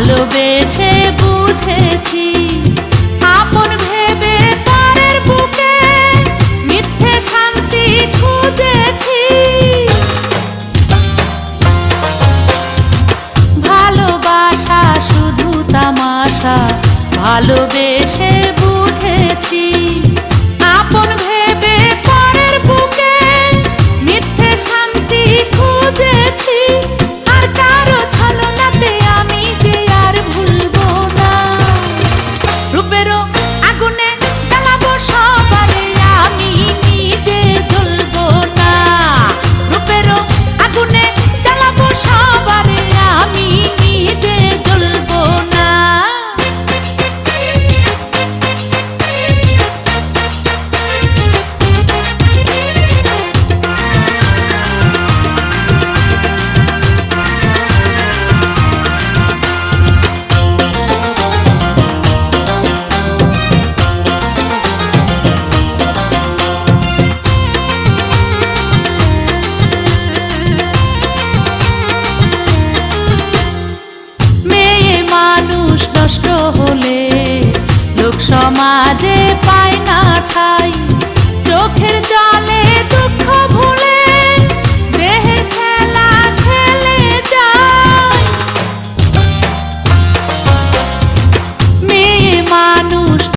ভালোবেসে বুঝেছি আপন ভেবে পরের বুকে মিথ্যে শান্তি খুঁজেছি। ভালোবাসা শুধু তামাশা ভালোবেসে বুঝেছি আপন ভেবে পরের বুকে মিথ্যে শান্তি খুঁজেছি। আর কারো ছলনাতে আমি যে আর ভুলবো না, রূপেরও আগুনে জ্বালাবো সবারে আমি নিজে জ্বলবো না। রূপেরও আগুনে জ্বালাবো সবারে আমি নিজে জ্বলবো না। নষ্ট হলে লোক সমাজে পায় না ঠাই, চোখের জলে